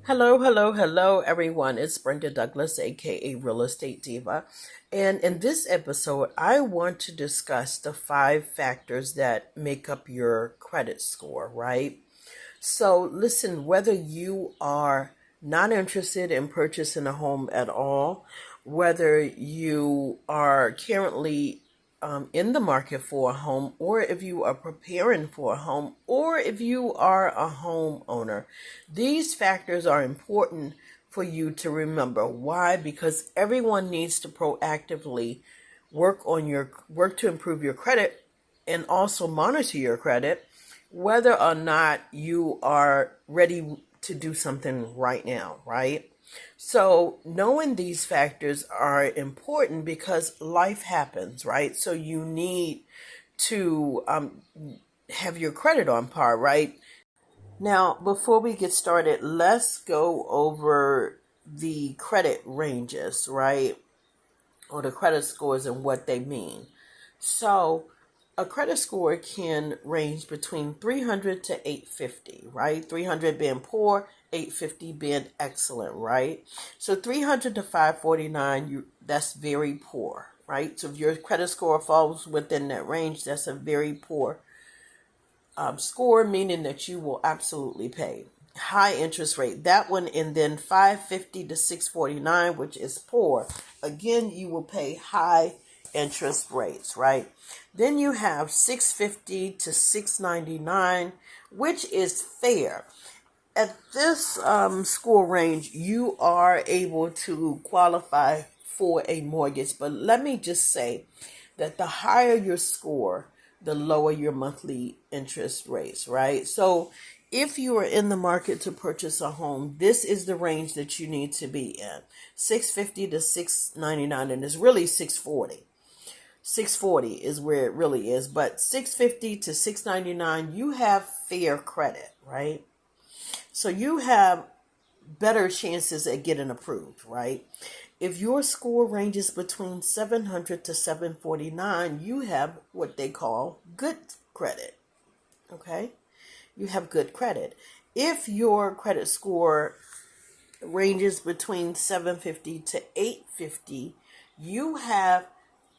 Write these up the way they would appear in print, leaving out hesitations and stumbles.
Hello, everyone. It's Brenda Douglas, aka Real Estate Diva. And in this episode, I want to discuss the 5 factors that make up your credit score, right? So, listen, whether you are not interested in purchasing a home at all, whether you are currently in the market for a home, or if you are preparing for a home, or if you are a homeowner, these factors are important for you to remember. Why? Because everyone needs to proactively work to improve your credit and also monitor your credit, whether or not you are ready to do something right now, right? So knowing these factors are important because life happens, right? So you need to have your credit on par, right? Now, before we get started, let's go over the credit ranges, right? Or the credit scores and what they mean. So, a credit score can range between 300 to 850, right? 300 being poor, 850 being excellent, right? So 300 to 549, that's very poor, right? So if your credit score falls within that range, that's a very poor score, meaning that you will absolutely pay. High interest rate, that one, and then 550 to 649, which is poor. Again, you will pay high interest rates, right? Then you have 650 to 699, which is fair. At this score range, you are able to qualify for a mortgage. But let me just say that the higher your score, the lower your monthly interest rates, right? So if you are in the market to purchase a home, this is the range that you need to be in. 650 to 699, and it's really 640. 640 is where it really is, but 650 to 699, you have fair credit, right? So you have better chances at getting approved, right? If your score ranges between 700 to 749, you have what they call good credit, okay? You have good credit. If your credit score ranges between 750 to 850, you have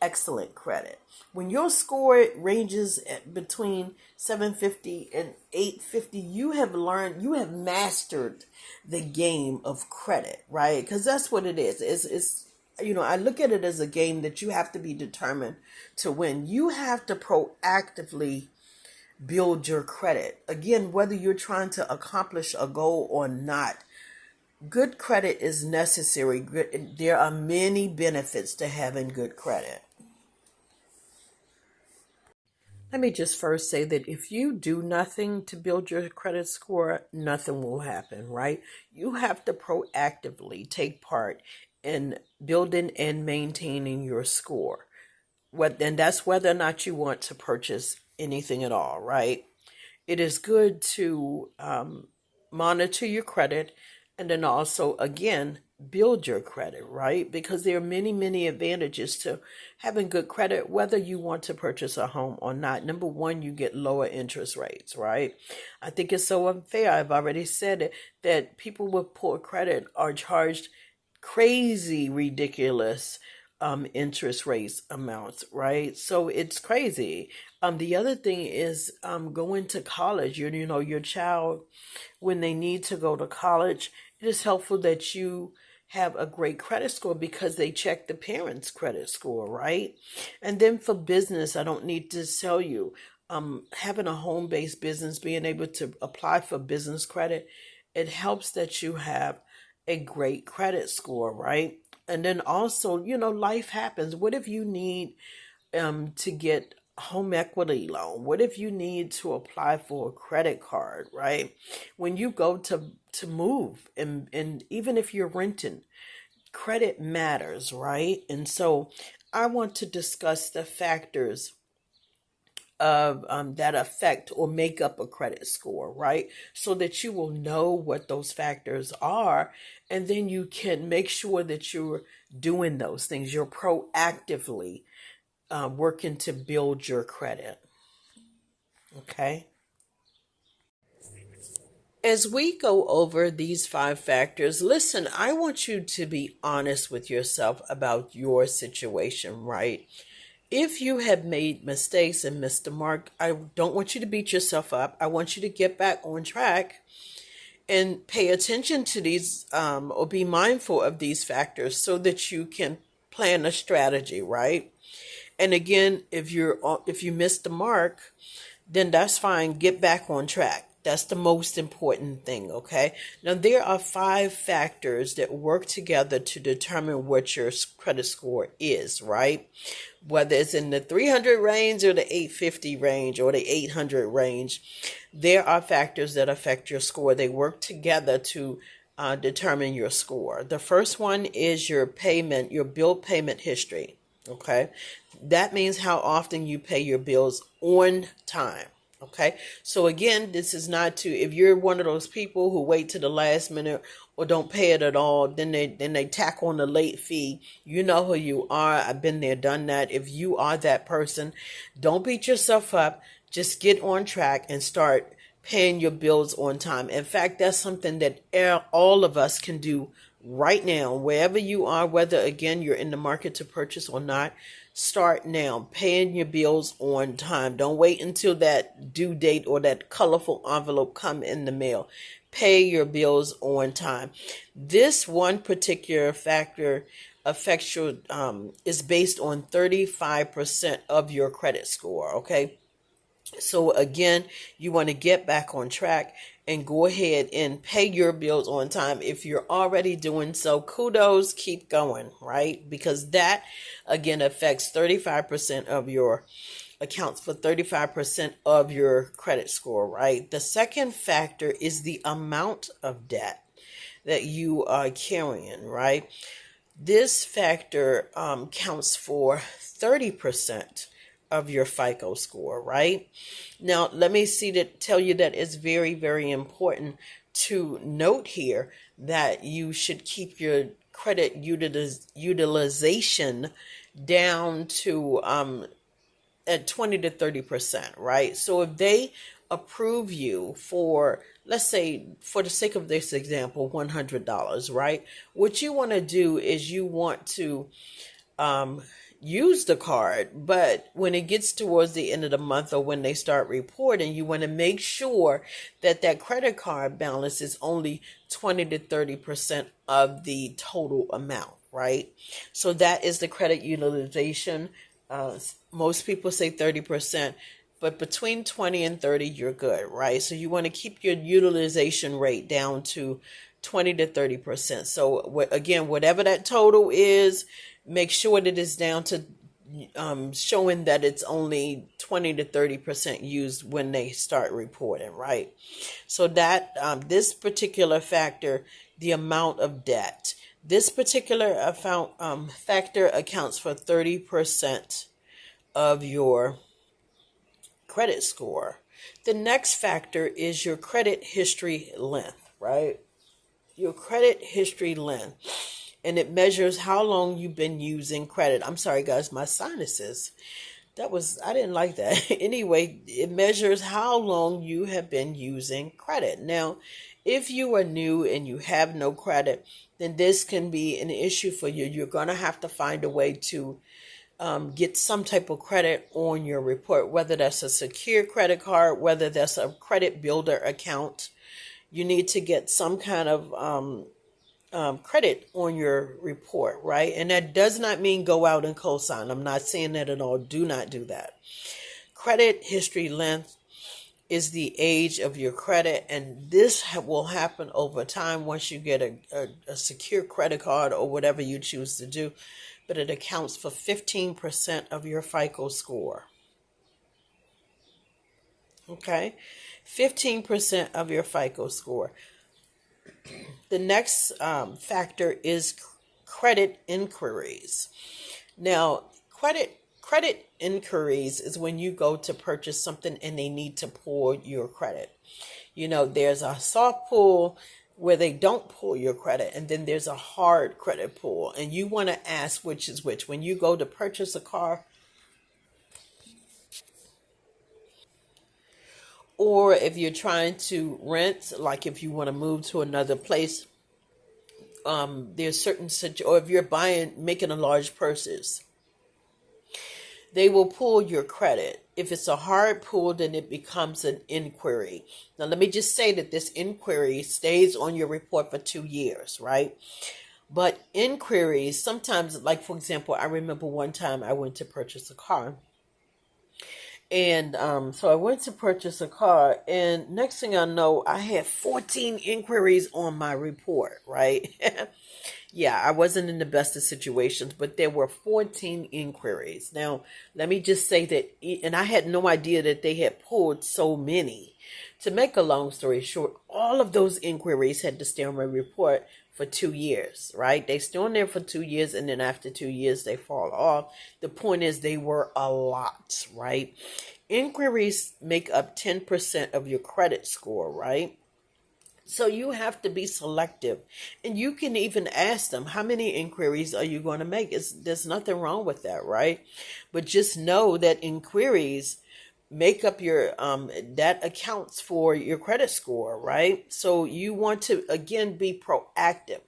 excellent credit. When your score ranges between 750 and 850, you have mastered the game of credit, right? Because that's what it is. I look at it as a game that you have to be determined to win. You have to proactively build your credit. Again, whether you're trying to accomplish a goal or not, good credit is necessary. There are many benefits to having good credit. Let me just first say that if you do nothing to build your credit score, nothing will happen, right? You have to proactively take part in building and maintaining your score. And that's whether or not you want to purchase anything at all, right? It is good to monitor your credit and then also, again, build your credit, right? Because there are many advantages to having good credit, whether you want to purchase a home or not. Number one, you get lower interest rates, right? I think it's so unfair. I've already said it, that people with poor credit are charged crazy, ridiculous interest rates amounts, right? So it's crazy. The other thing is going to college. Your child, when they need to go to college, it is helpful that you have a great credit score because they check the parents' credit score, right? And then for business, I don't need to tell you, having a home-based business, being able to apply for business credit, it helps that you have a great credit score, right? And then also, life happens. What if you need to get home equity loan? What if you need to apply for a credit card, right? When you go to move, and even if you're renting, credit matters, right? And so I want to discuss the factors of that affect or make up a credit score, right? So that you will know what those factors are, and then you can make sure that you're doing those things. You're proactively working to build your credit. Okay. As we go over these five factors, listen, I want you to be honest with yourself about your situation, right? If you have made mistakes and missed the mark, I don't want you to beat yourself up. I want you to get back on track and pay attention to these, or be mindful of these factors so that you can plan a strategy, right? And again, if you missed the mark, then that's fine. Get back on track. That's the most important thing, okay? Now, there are five factors that work together to determine what your credit score is, right? Whether it's in the 300 range or the 850 range or the 800 range, there are factors that affect your score. They work together to determine your score. The first one is your bill payment history, okay? That means how often you pay your bills on time. Okay, so again, this is not to, if you're one of those people who wait to the last minute or don't pay it at all, then they tack on the late fee. You know who you are. I've been there, done that. If you are that person, don't beat yourself up. Just get on track and start paying your bills on time. In fact, that's something that all of us can do right now, wherever you are, whether again you're in the market to purchase or not. Start now paying your bills on time. Don't wait until that due date or that colorful envelope come in the mail. Pay your bills on time. This one particular factor affects your is based on 35% of your credit score, okay? So again, you want to get back on track and go ahead and pay your bills on time. If you're already doing so, kudos, keep going, right? Because that again affects 35% of your accounts for 35% of your credit score, right? The second factor is the amount of debt that you are carrying, right? This factor counts for 30% of your FICO score, right? Now, let me tell you that it's very, very important to note here that you should keep your credit utilization down to at 20 to 30%, right? So if they approve you for, let's say, for the sake of this example, $100, right? What you want to do is you want to use the card, but when it gets towards the end of the month or when they start reporting, you want to make sure that that credit card balance is only 20 to 30% of the total amount, right? So that is the credit utilization. Most people say 30%, but between 20 and 30, you're good, right? So you want to keep your utilization rate down to 20 to 30%. So again, whatever that total is, make sure that it's down to showing that it's only 20 to 30% used when they start reporting, right? So that this particular factor, the amount of debt, this particular factor accounts for 30% of your credit score. The next factor is your credit history length, right? Your credit history length. And it measures how long you've been using credit. I'm sorry, guys, my sinuses. I didn't like that. Anyway, it measures how long you have been using credit. Now, if you are new and you have no credit, then this can be an issue for you. You're going to have to find a way to get some type of credit on your report, whether that's a secure credit card, whether that's a credit builder account. You need to get some kind of credit on your report, right? And that does not mean go out and co-sign. I'm not saying that at all. Do not do that. Credit history length is the age of your credit, and this will happen over time once you get a secure credit card or whatever you choose to do, but it accounts for 15% of your FICO score. Okay? 15% of your FICO score. The next factor is credit inquiries. Now, credit inquiries is when you go to purchase something and they need to pull your credit. You know, there's a soft pull where they don't pull your credit, and then there's a hard credit pull, and you want to ask which is which. When you go to purchase a car or if you're trying to rent, like if you want to move to another place, there's certain or if you're making a large purchase, they will pull your credit. If it's a hard pull, then it becomes an inquiry. Now, let me just say that this inquiry stays on your report for 2 years, right? But inquiries sometimes, like for example, I remember one time I went to purchase a car. And so I went to purchase a car, and next thing I know, I had 14 inquiries on my report, right? Yeah, I wasn't in the best of situations, but there were 14 inquiries. Now, let me just say that, and I had no idea that they had pulled so many. To make a long story short, all of those inquiries had to stay on my report for 2 years, right? They stay on there for 2 years, and then after 2 years, they fall off. The point is, they were a lot, right? Inquiries make up 10% of your credit score, right? So you have to be selective, and you can even ask them, how many inquiries are you going to make? There's nothing wrong with that, right? But just know that inquiries make up your that accounts for your credit score, right? So you want to again be proactive.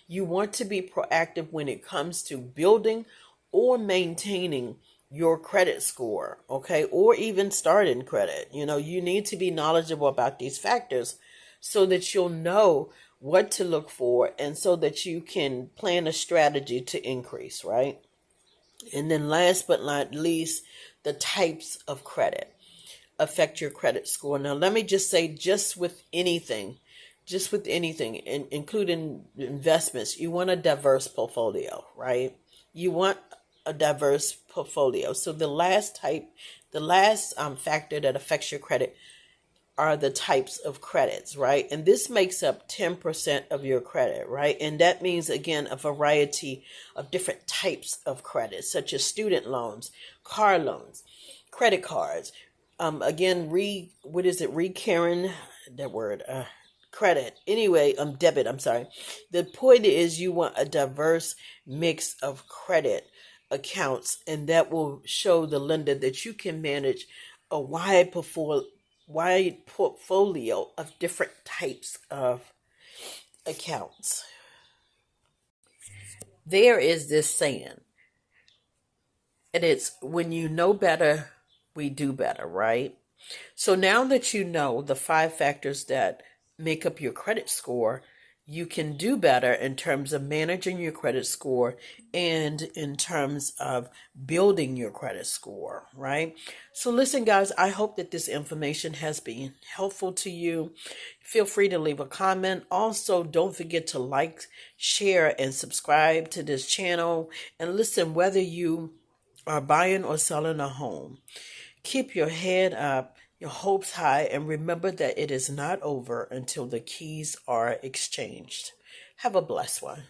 You want to be proactive when it comes to building or maintaining your credit score, okay? Or even starting credit. You need to be knowledgeable about these factors so that you'll know what to look for and so that you can plan a strategy to increase, right? And then last but not least, the types of credit affect your credit score. Now, let me just say, just with anything, including investments, you want a diverse portfolio, right? You want a diverse portfolio. So the last factor that affects your credit are the types of credits, right? And this makes up 10% of your credit, right? And that means, again, a variety of different types of credits, such as student loans, car loans, credit cards. Again, recurring, that word, credit. Anyway, debit, I'm sorry. The point is you want a diverse mix of credit accounts, and that will show the lender that you can manage a wide portfolio of different types of accounts. There is this saying, and it's when you know better, we do better, right? So now that you know the 5 factors that make up your credit score, you can do better in terms of managing your credit score and in terms of building your credit score, right? So listen, guys, I hope that this information has been helpful to you. Feel free to leave a comment. Also, don't forget to like, share, and subscribe to this channel. And listen, whether you are buying or selling a home, keep your head up, your hopes high, and remember that it is not over until the keys are exchanged. Have a blessed one.